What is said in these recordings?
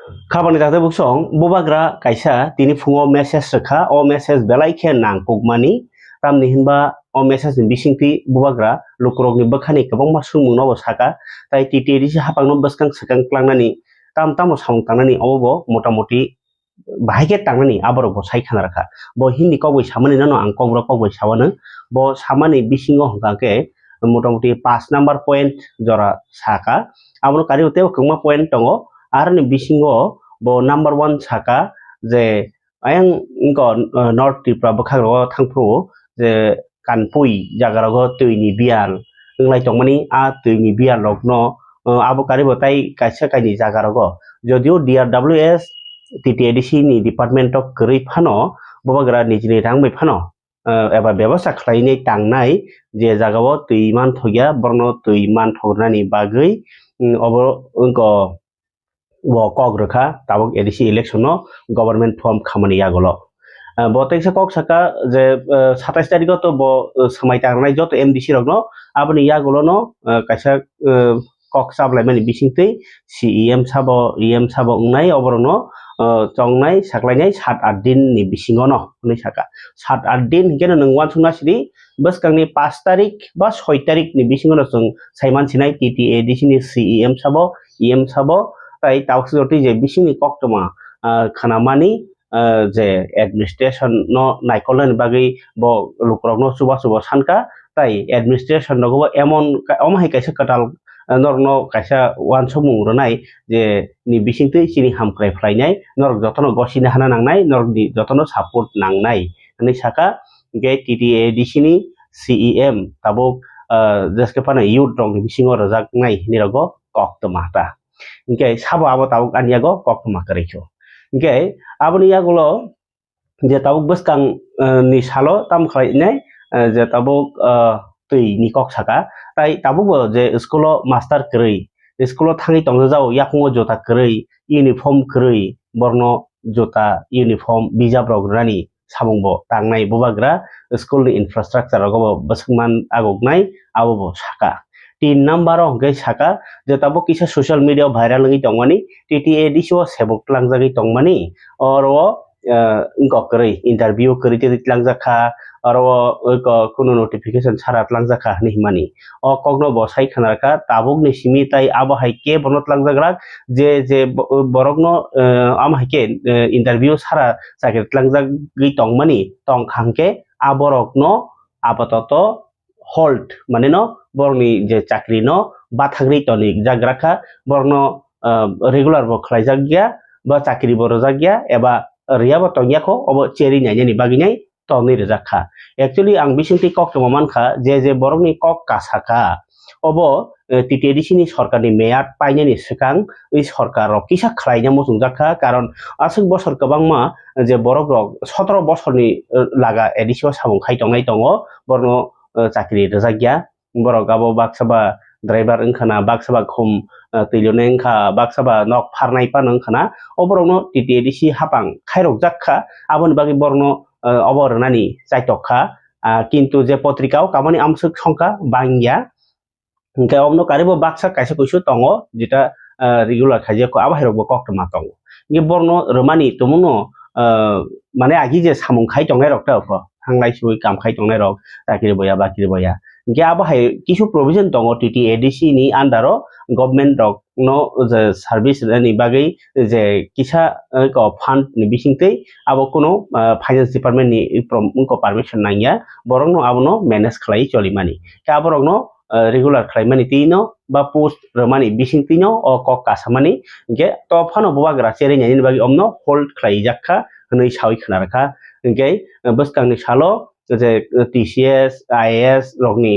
Khabani takte buksong bobagra kaisa tini fungo message rekha o message belai khe nangpukmani tamni hinba o message ni bisingti bobagra lukrokni bakhani kwbangma sungmung no bo saka tai TTD si hapangno bwskang swkang klangnani tamo samung tangnani obo motamoti bahai tangnani aborok bo saikha rakha bo hindi kogoi samani no ang kogbro kogoi sawano bo samani bisingo hongkake motamoti 5 number point jora saka abo kari uteo kwbangma point tongo arni bisingo bo number 1 saka je ayang ingko North Tripura bwkharo thangpru je kanpui jagarago tuini bial nglai tongmani a tuini bial rokno abo karibo tai kaisa kaini jagarago jodio DRWS TTADC ni Department of Kwrwi phano bobagra nijini rang bai phano eba ব্যবস্থা khlainai tangnai je jagao tui manthoya borno tui manthognani bagui obo ingko wo kok rekha tabuk ADC election no government form khamani yagolo bo taisa kok saka je 27 tarikh to bo samai tangnai joto MDC rok no aboni yagolo no kaisa kok sablai mani bisingtei CEM sabo EM sabo ungnai oborono tongnai saklainai 7-8 din ni bisingo no ni saka 7-8 din hingke nang wansungna sidi bwskangni 5 tarikh ba 6 tarikh ni bisingo no jong saimansinai TTADC ni CEM sabo EM sabo tai tausoti je bisingni koktoma khanamani je administration no naikolani bagui bo lukrok no chuba sanka tai administration no emon omhai kaisa katal norno kaisa wansomung ronai je ni bisingtei chini hamkrai phlainai norok jotono gosina hana nangnai norok ni jotono support nangnai ani saka ge TTADC ni CEM tabuk jeske pana youth rok ni bisingo rojaknai nirogo koktoma ta ingke sabo abo tabuk aniago koktoma kareikho ingke aboni yagulo je tabuk bwskang ni salo tam khlainai je tabuk tui ni kok saka tai tabugo je skulo master kwrwi skulo thangui tongjao yakungo jota kwrwi uniform kwrwi borno jota uniform bijap rok rani samungbo tangnai bobagra school ni infrastructure rogo bwsukman agognai abo bo saka 3 number hongke saka je tabuk kisa social media viral ngi tongmani TTADC o sebok tlangjagui tongmani oro ingko kwrwi interview kwrwi tlangjaka aro kuno notification sara tlangjaka himani o kogno bo saikhanarka tabuk ni simi tai abo haike bono tlangjagrak je borokno am haike interview sara sakir tlangjagui tongmani tongkhangke aborokno apatoto hold mane no borni je chakri no bathagri toni jagraka borno regular bo khlaijak gya ba chakri bo rojak gya eba riya bo tongyako obo cheri nainani baginai tongni rejakha actually ang bisingti kok tongma mankha je borokni kok kasaka obo TTADC ni sorkarni meyat painani swkang ui sorkar rok kisa khlaina muchungjakha karon asuk bosor kwbangma je borok rok 17 bosorni laga ADC o samung khai tongnai tongo borno chakri rejakya borok abo baksaba driver wngkhana baksaba khum tuilone wngkha baksaba nok pharnai pano wngkhana oborokno TTADC hapang khairokjakha aboni bagi borno obo rwnani chaitokha kintu je potrika o kamani amsuk songkha bangya hingke omno karibo baksa kaisa kuisu tongo jeta regular khaijako abo hairokbo koktoma tongo ngi borno rwmani tumuno mane agi je samung khai tongnai rok ta hanglai sui kam khai tongnai rok takiri boya bakiri boya hingke abo hai kisu provision tongo TTADC ni under o government rok no je service ni bagui je kisa ko fund ni bisingtei abo kono finance department ni ko permission nangya borokno abono manage khlai cholimani ka borokno regular khlaimani tino ba post rwmani bisingti no o kok kasamani hingke to phano bobagra cheri naini bagi omno hold khlaijakha hwnui sawi khwnarkha hingke bwskangni salo je TCS IAS rokni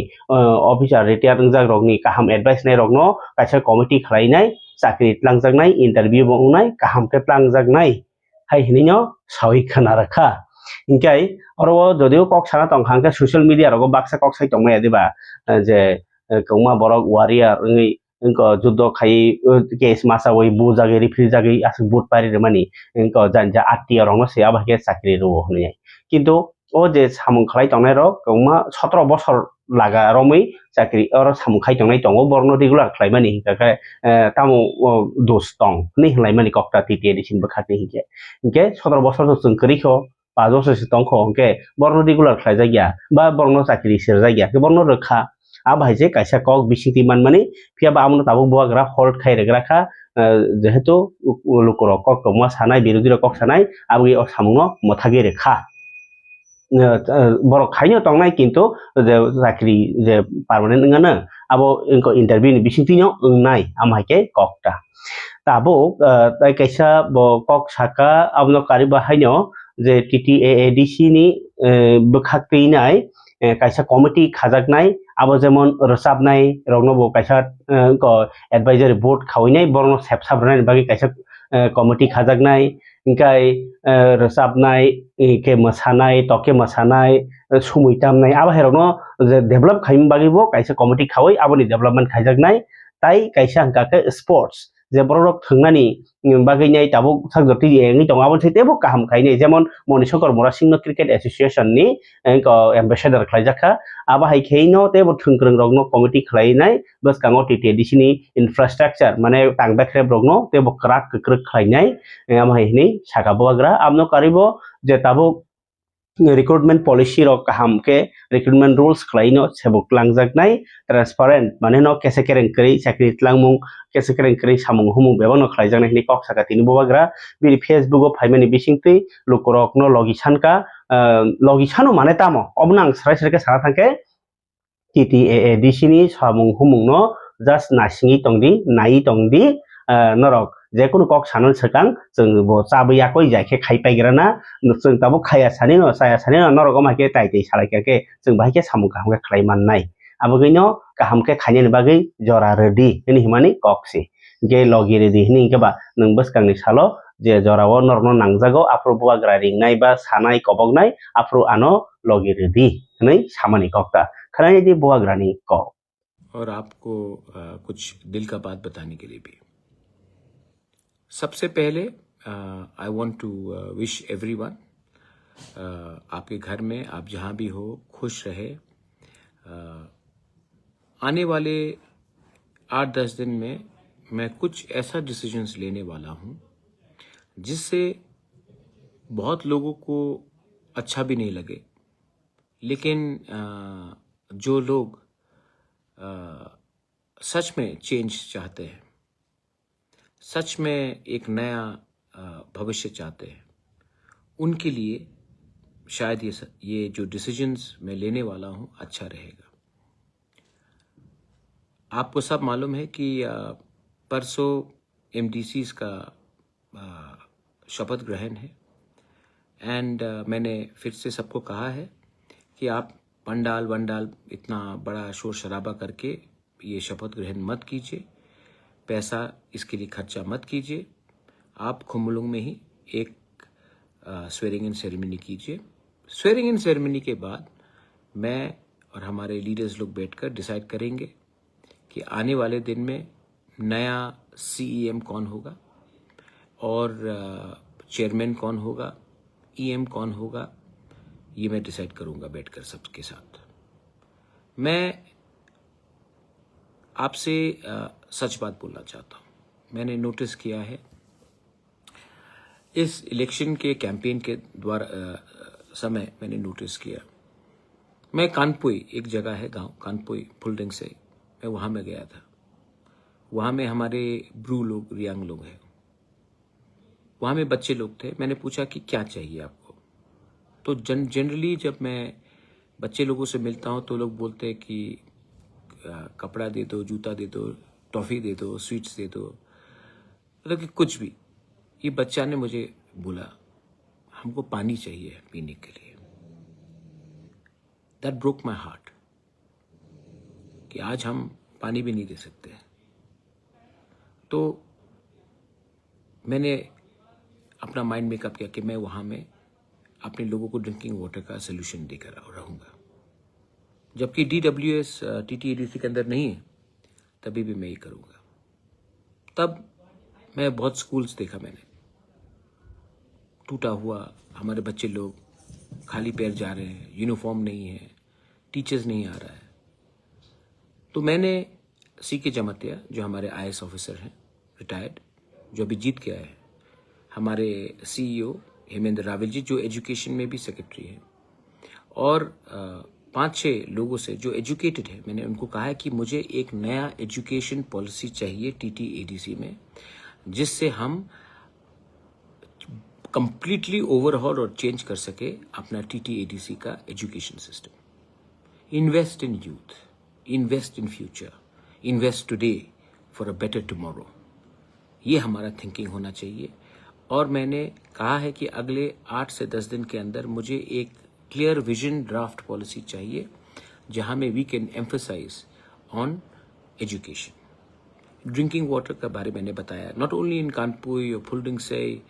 officer retired ungjak rokni kaham advice nai rokno kaisa committee khlainai chakri tlangjaknai interview bo ungnai kaham ke tlangjaknai hai hinino sawi khwnarkha hingke oro jodio kok sana tongkhangke social media rogo baksa kok sai tongmaya deba je kongma borok warrior wngui ingko judo khai case masawai bujagi refri jagi asuk but pari rwmani ingko janja attiya rokno se abo ke chakri ruo hnai kintu o je samung khlai tongnai rok kongma 17 বছর laga romoi chakri or samung khai tongnai tongo borno regular khlaimani hingka tamo dos tong ni hinglaimani kokta titi edition bakhatni hingke hingke 17 বছর chung krikho 5 বছর si tongkho hingke borno regular khlaijagya ba borno chakri sirjagya ke borno rekha abai je kaisa kok bisingti manmani phiaba amno tabuk buagra hold khai regra kha যেহেতু লোকরক cock তমা সানাই বিরোধী cock সানাই আবি ও সামুনো মথাগে রেখা বড় খাইনো তংনাই কিন্তু যে চাকরি যে permanent ngaनो abo inko interview ni bisingtino ngnai amhaike kokta tabo tai kaisa bo kok saka abno kari bahaino je TTAADC ni bokhakteinai kaisa committee khajaknai abo jemon rosabnai rogno bo kaisa ko advisory board khawinai borno sepsabnai bagi kaisa committee khajaknai ingkai rosabnai ke mosanai toke mosanai sumui tamnai abo herogno develop khaim bagi bo kaisa committee khawai abo ni development khaijaknai tai kaisa hangka sports je borok thungnani bagi nai tabuk sagjoti engi tong abo sete bo kaham khainai jemon Monishankar Morasingno cricket association ni ko ambassador khlaijakha aba hai kheino te bo thungkrung rogno committee khlainai baskango TTADC ni infrastructure mane tangbakre rogno te bo krak kruk khlainai amhai ni saka boagra amno karibo je tabuk recruitment policy rok kaham ke recruitment rules khlaino sebuk langjaknai transparent mane no kesekereng kri chakri tlangmung kesekereng kri samung humung bebano khlaijaknai ni kok saka tini bobagra bini Facebook o phaimani bisingti lukorok no logisan ka logisano mane tamo obnang srai srai ke sara thangke TTAADC ni samung humung no just nasingi tongdi nai tongdi norok যেকোনো cock সানন সেকাং जों bo চাবैया koi jaike khai paigrana जों tabo khaya sani no saya sani no norok maike tai tai salaikake जों bahike samung kaham khlai mannai abogaino kaham ke khaini ni bagai jora ready ini himani kokse ge logi ready hini ke ba nang baskang ni salo je jora o norno nangjago apro buagra ringnai ba sanai kobognai apro ano logi ready nei samani kokta khanai di buagra ni kok और आपको कुछ दिल का बात बताने के लिए भी सबसे पहले I want to wish everyone आपके घर में आप जहां भी हो खुश रहे आने वाले 8-10 दिन में मैं कुछ ऐसा डिसीजंस लेने वाला हूं जिससे बहुत लोगों को अच्छा भी नहीं लगे लेकिन जो लोग सच में चेंज चाहते हैं सच में एक नया भविष्य चाहते हैं उनके लिए शायद ये जो डिसीजंस मैं लेने वाला हूं अच्छा रहेगा आपको सब मालूम है कि परसों MDCs का शपथ ग्रहण है एंड मैंने फिर से सबको कहा है कि आप पंडाल वंडाल इतना बड़ा शोर शराबा करके ये शपथ ग्रहण मत कीजिए पैसा इसके लिए खर्चा मत कीजिए आप खुमलुंग में ही एक स्वेरिंग इन सेरेमनी कीजिए स्वेरिंग इन सेरेमनी के बाद मैं और हमारे लीडर्स लोग बैठकर डिसाइड करेंगे कि आने वाले दिन में नया CEM कौन होगा और चेयरमैन कौन होगा EM कौन होगा ये मैं डिसाइड करूंगा बैठकर सबके साथ मैं आपसे सच बात बोलना चाहता हूं मैंने नोटिस किया है इस इलेक्शन के कैंपेन के द्वारा समय मैंने नोटिस किया मैं कानपुई एक जगह है गांव कानपुई फुलडिंग से मैं वहां में गया था वहां में हमारे ब्रू लोग रियांग लोग हैं वहां में बच्चे लोग थे मैंने पूछा कि क्या चाहिए आपको तो जनरली जब मैं बच्चे लोगों से मिलता हूं तो लोग बोलते हैं कि कपड़ा दे दो जूता दे दो टॉफी दे दो स्वीट्स दे दो मतलब कि कुछ भी ये बच्चा ने मुझे बोला हमको पानी चाहिए पीने के लिए दैट ब्रोक माई हार्ट कि आज हम पानी भी नहीं दे सकते तो मैंने अपना माइंड मेकअप किया कि मैं वहां में अपने लोगों को ड्रिंकिंग वाटर का सोल्यूशन देकर रहूंगा जबकि DWS TTADC के अंदर नहीं है तभी भी मैं ये करूंगा तब मैं बहुत स्कूल्स देखा मैंने टूटा हुआ हमारे बच्चे लोग खाली पैर जा रहे हैं, यूनिफॉर्म नहीं है, टीचर्स नहीं आ रहा है। तो मैंने CK जमातिया, जो हमारे IAS ऑफिसर हैं रिटायर्ड, जो अभी जीत के आए हैं, हमारे CEO हेमेंद्र रावल जी, जो एजुकेशन में भी सेक्रेटरी हैं, और 5-6 लोगों से जो एजुकेटेड है, मैंने उनको कहा है कि मुझे एक नया एजुकेशन पॉलिसी चाहिए TTADC में, जिससे हम कंप्लीटली ओवरहॉल और चेंज कर सके अपना TTADC का education system. Invest in youth, invest in future, invest today for a better tomorrow, ये हमारा थिंकिंग होना चाहिए। और मैंने कहा है कि अगले 8 से 10 दिन के अंदर मुझे एक क्लियर विजन ड्राफ्ट पॉलिसी चाहिए, जहां में we can emphasise on education. Drinking water का बारे मैंने बताया, नॉट ओनली इन कानपुर या फुलडिंग से,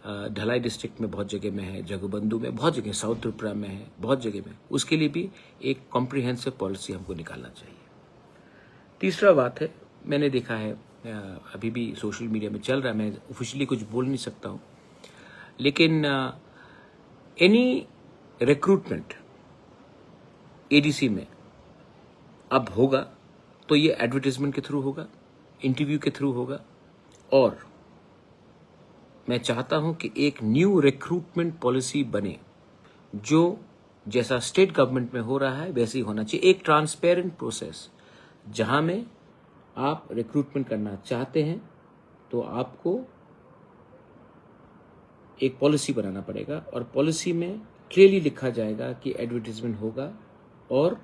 ढलाई डिस्ट्रिक्ट में बहुत जगह में है, जगबंधु में बहुत जगह, साउथ त्रिपुरा में है, बहुत जगह में। उसके लिए भी एक कॉम्प्रिहेंसिव पॉलिसी हमको निकालना चाहिए। तीसरा बात है, मैंने देखा है अभी भी सोशल मीडिया में चल रहा है, मैं ऑफिशियली कुछ बोल नहीं सकता हूं, लेकिन एनी रिक्रूटमेंट ADC में अब होगा तो ये एडवर्टाइजमेंट के थ्रू होगा, इंटरव्यू के थ्रू होगा, और मैं चाहता हूं कि एक न्यू रिक्रूटमेंट पॉलिसी बने, जो जैसा स्टेट गवर्नमेंट में हो रहा है वैसे ही होना चाहिए। एक ट्रांसपेरेंट प्रोसेस, जहां में आप रिक्रूटमेंट करना चाहते हैं तो आपको एक पॉलिसी बनाना पड़ेगा, और पॉलिसी में क्लियरली लिखा जाएगा कि एडवर्टाइजमेंट होगा और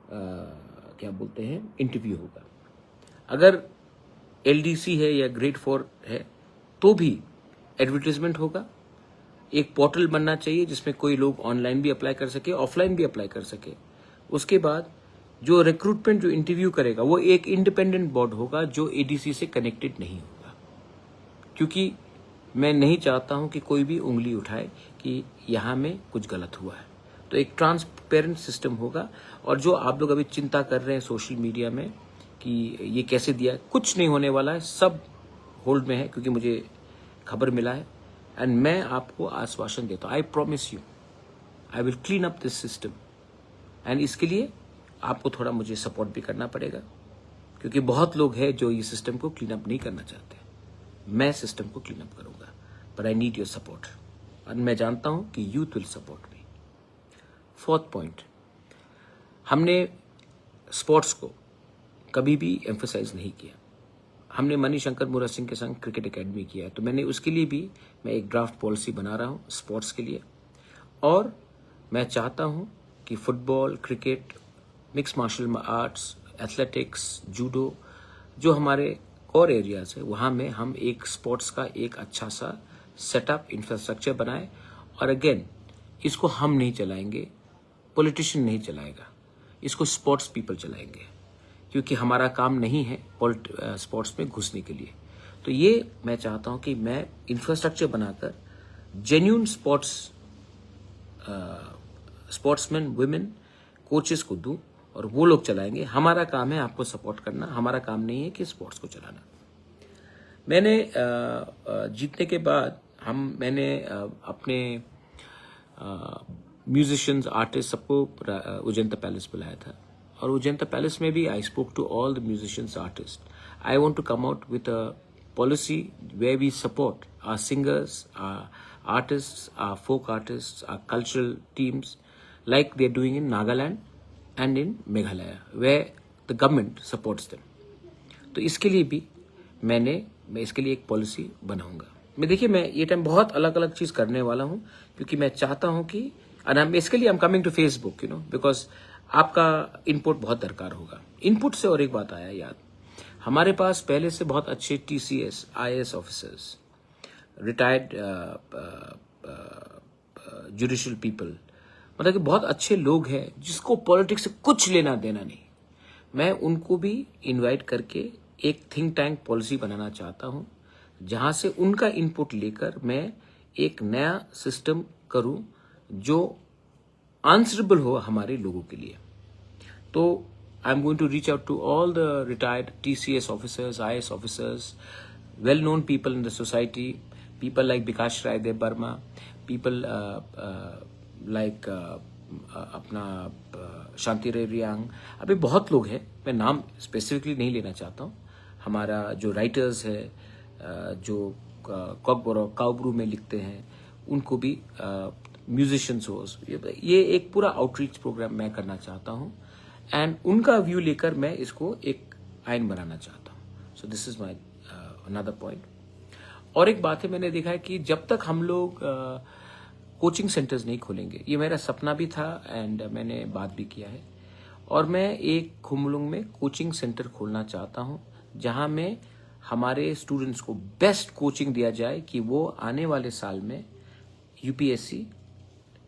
क्या बोलते हैं, इंटरव्यू होगा। अगर LDC है या ग्रेड 4 है तो भी एडवर्टाइजमेंट होगा। एक पोर्टल बनना चाहिए जिसमें कोई लोग ऑनलाइन भी अप्लाई कर सके, ऑफलाइन भी अप्लाई कर सके। उसके बाद जो रिक्रूटमेंट, जो इंटरव्यू करेगा, वो एक इंडिपेंडेंट बोर्ड होगा जो ADC से कनेक्टेड नहीं होगा, क्योंकि मैं नहीं चाहता हूं कि कोई भी उंगली उठाए कि यहां में कुछ गलत हुआ है। तो एक ट्रांसपेरेंट सिस्टम होगा। और जो आप लोग अभी चिंता कर रहे हैं सोशल मीडिया में कि ये कैसे दिया, कुछ नहीं होने वाला है, सब होल्ड में है, क्योंकि मुझे खबर मिला है। एंड मैं आपको आश्वासन देता हूं, I promise you, I will clean up this system. And इसके लिए आपको थोड़ा मुझे सपोर्ट भी करना पड़ेगा, क्योंकि बहुत लोग हैं जो ये सिस्टम को क्लीन अप नहीं करना चाहते। मैं सिस्टम को क्लीन अप करूंगा, but I need your support, और मैं जानता हूं कि youth will support me. 4th point, हमने स्पोर्ट्स को कभी भी एम्फसाइज नहीं किया। हमने मणिशंकर मुरा सिंह के संग क्रिकेट एकेडमी किया है, तो मैंने उसके लिए भी मैं एक ड्राफ्ट पॉलिसी बना रहा हूँ स्पोर्ट्स के लिए। और मैं चाहता हूँ कि football, cricket, mix martial arts, athletics, judo, जो हमारे कोर एरियाज है, वहाँ में हम एक स्पोर्ट्स का एक अच्छा सा सेटअप, इंफ्रास्ट्रक्चर बनाए। और अगेन, इसको हम नहीं चलाएंगे, पॉलिटिशियन नहीं चलाएगा, इसको स्पोर्ट्स पीपल चलाएंगे, क्योंकि हमारा काम नहीं है स्पोर्ट्स में घुसने के लिए। तो ये मैं चाहता हूं कि मैं इंफ्रास्ट्रक्चर बनाकर जेन्युइन स्पोर्ट्समैन, वुमेन कोचेस को दूं, और वो लोग चलाएंगे। हमारा काम है आपको सपोर्ट करना, हमारा काम नहीं है कि स्पोर्ट्स को चलाना। मैंने जीतने के बाद मैंने अपने म्यूजिशियंस, आर्टिस्ट सबको उजंता पैलेस बुलाया था, और उजंता पैलेस में भी I spoke to all the musicians, artist. I want to come out with a policy where we support our singers, our artists, our folk artists, our cultural teams, like they're doing in Nagaland and in Meghalaya, where the government supports them. तो इसके लिए भी मैं इसके लिए एक policy बनाऊंगा। देखिए, मैं ये टाइम बहुत अलग अलग चीज करने वाला हूँ, क्योंकि मैं चाहता हूँ कि इसके लिए I am coming to Facebook, because आपका इनपुट बहुत दरकार होगा। इनपुट से और एक बात आया याद, हमारे पास पहले से बहुत अच्छे TCS, IAS officers, retired judicial people, मतलब कि बहुत अच्छे लोग हैं जिसको पॉलिटिक्स से कुछ लेना देना नहीं। मैं उनको भी इनवाइट करके एक थिंक टैंक पॉलिसी बनाना चाहता हूं, जहां से उनका इनपुट लेकर मैं एक नया सिस्टम करूं जो आंसरेबल हो हमारे लोगों के लिए। तो I'm going to reach out to all the retired TCS officers, IAS officers, well-known people in the society, people like Bikash Rai Dev Burma, people like अपना शांति रेरियांग, अभी बहुत लोग हैं, मैं नाम स्पेसिफिकली नहीं लेना चाहता हूँ। हमारा जो राइटर्स है जो कॉकबोरॉक काउब्रू में लिखते हैं, उनको भी म्यूजिशियंस हो, ये एक पूरा आउटरीच प्रोग्राम मैं करना चाहता हूँ एंड उनका व्यू लेकर मैं इसको एक आइन बनाना चाहता हूँ। सो this is my another point. और एक बात है, मैंने देखा है कि जब तक हम लोग कोचिंग सेंटर्स नहीं खोलेंगे, ये मेरा सपना भी था एंड मैंने बात भी किया है, और मैं एक खुमलुंग में कोचिंग सेंटर खोलना चाहता हूं जहां में हमारे स्टूडेंट्स को बेस्ट कोचिंग दिया जाए कि वो आने वाले साल में यूपीएससी,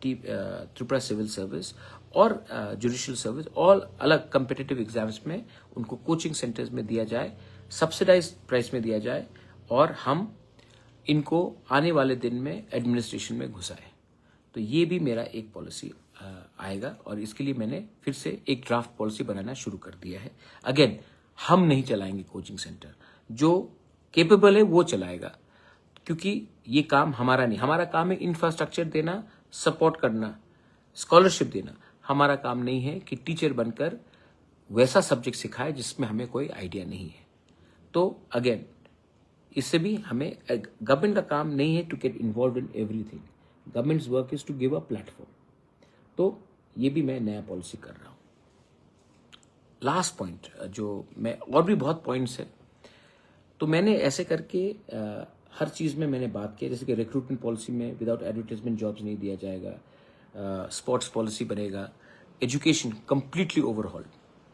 त्रिपुरा सिविल सर्विस और जुडिशियल सर्विस और अलग कम्पिटिटिव एग्जाम्स में उनको कोचिंग सेंटर्स में दिया जाए, सब्सिडाइज प्राइस में दिया जाए, और हम इनको आने वाले दिन में एडमिनिस्ट्रेशन में घुसाए। तो ये भी मेरा एक पॉलिसी आएगा और इसके लिए मैंने फिर से एक ड्राफ्ट पॉलिसी बनाना शुरू कर दिया है। अगेन, हम नहीं चलाएंगे कोचिंग सेंटर, जो केपेबल है वो चलाएगा, क्योंकि ये काम हमारा नहीं। हमारा काम है इंफ्रास्ट्रक्चर देना, सपोर्ट करना, स्कॉलरशिप देना। हमारा काम नहीं है कि टीचर बनकर वैसा सब्जेक्ट सिखाए जिसमें हमें कोई आइडिया नहीं है। तो अगेन, इससे भी हमें, गवर्नमेंट का काम नहीं है to get involve in everything, government's work is to give a platform. तो ये भी मैं नया पॉलिसी कर रहा हूं। लास्ट पॉइंट, जो मैं, और भी बहुत पॉइंट्स है, तो मैंने ऐसे करके हर चीज़ में मैंने बात की, जैसे कि रिक्रूटमेंट पॉलिसी में विदाउट एडवर्टाइजमेंट जॉब्स नहीं दिया जाएगा, स्पोर्ट्स पॉलिसी बनेगा, एजुकेशन कंप्लीटली ओवरहॉल,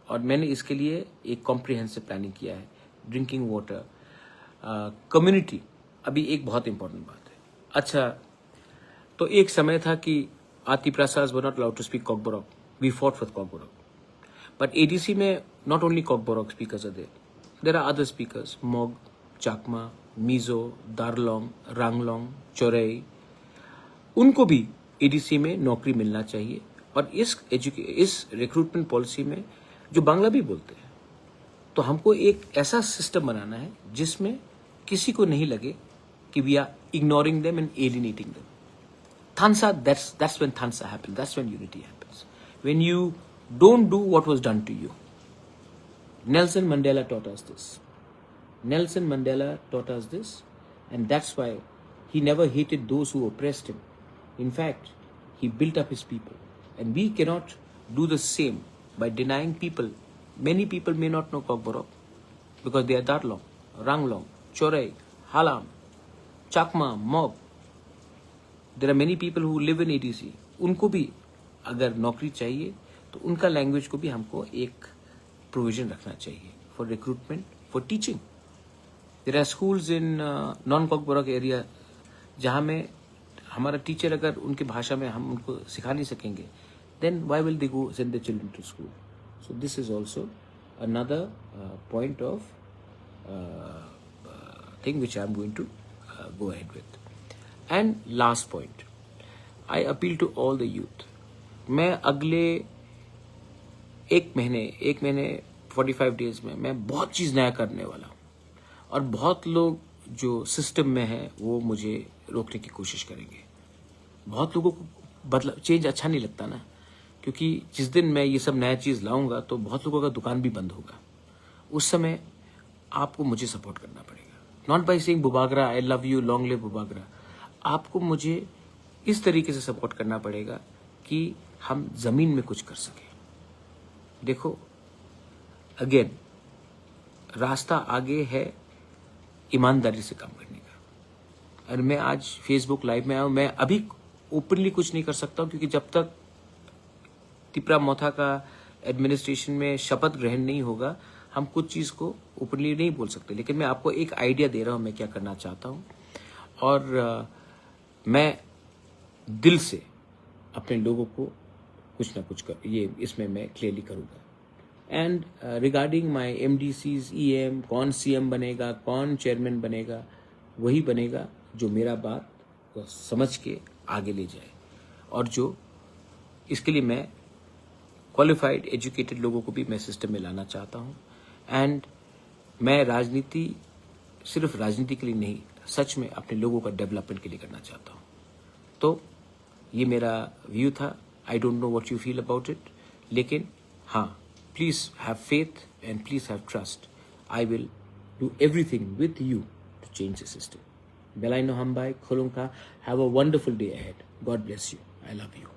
और मैंने इसके लिए एक कॉम्प्रिहेंसिव प्लानिंग किया है। ड्रिंकिंग वाटर, कम्युनिटी, अभी एक बहुत इंपॉर्टेंट बात है। अच्छा, तो एक समय था कि Ati Prasad were not allowed to speak Kokborok, we fought with Kokborok, but ADC में not only Kokborok speakers are there are other speakers, Mog, Chakma, meso, दारलोंग, Ranglong, Chaurai, उनको भी एडीसी में नौकरी मिलना चाहिए। और इस रिक्रूटमेंट पॉलिसी में जो बांग्ला भी बोलते हैं, तो हमको एक ऐसा सिस्टम बनाना है जिसमें किसी को नहीं लगे कि we are ignoring them and alienating them. Thansa, that's when Thansa happens. That's when unity happens. When you don't do what was done to you. Nelson Mandela taught us this. Nelson Mandela taught us this, and that's why he never hated those who oppressed him. In fact, he built up his people. And we cannot do the same by denying people. Many people may not know Kokborok because they are Darlong, Ranglong, Chorai, Halam, Chakma, Mob. There are many people who live in ADC, उनको भी अगर नौकरी चाहिए तो उनका language को भी हमको एक प्रोविजन रखना चाहिए for recruitment, for teaching. There are schools in non Kokborok area जहाँ में हमारा टीचर अगर उनकी भाषा में हम उनको सिखा नहीं सकेंगे, then why will they go send their children to school. So this is also another point of thing which I am going to go ahead with. And last point, I appeal to all the youth. मैं अगले एक महीने 45 days में मैं बहुत चीज़ नया करने वाला हूँ, और बहुत लोग जो सिस्टम में है वो मुझे रोकने की कोशिश करेंगे। बहुत लोगों को बदलाव, चेंज अच्छा नहीं लगता ना, क्योंकि जिस दिन मैं ये सब नया चीज़ लाऊंगा तो बहुत लोगों का दुकान भी बंद होगा। उस समय आपको मुझे सपोर्ट करना पड़ेगा, not by saying Bubagra I love you, long live Bubagra. आपको मुझे इस तरीके से सपोर्ट करना पड़ेगा कि हम जमीन में कुछ कर सकें। देखो, अगेन, रास्ता आगे है ईमानदारी से काम करने का। और मैं आज फेसबुक लाइव में आया हूं, मैं अभी ओपनली कुछ नहीं कर सकता हूं, क्योंकि जब तक तिपरा मोथा का एडमिनिस्ट्रेशन में शपथ ग्रहण नहीं होगा, हम कुछ चीज़ को ओपनली नहीं बोल सकते। लेकिन मैं आपको एक आइडिया दे रहा हूं मैं क्या करना चाहता हूं, और मैं दिल से अपने लोगों को कुछ ना कुछ कर, ये इसमें मैं क्लियरली करूँगा। एंड रिगार्डिंग माय एमडीसीज, ईएम, कौन सीएम बनेगा, कौन चेयरमैन बनेगा, वही बनेगा जो मेरा बात को समझ के आगे ले जाए, और जो इसके लिए मैं क्वालिफाइड एजुकेटेड लोगों को भी मैं सिस्टम में लाना चाहता हूँ। एंड मैं राजनीति सिर्फ राजनीति के लिए नहीं, सच में अपने लोगों का डेवलपमेंट के लिए करना चाहता हूँ। तो ये मेरा व्यू था. I don't know what you feel about it, लेकिन हाँ, please have faith and please have trust. I will do everything with you to change the system. Belaino Hambai, Kolunka, have a wonderful day ahead. God bless you. I love you.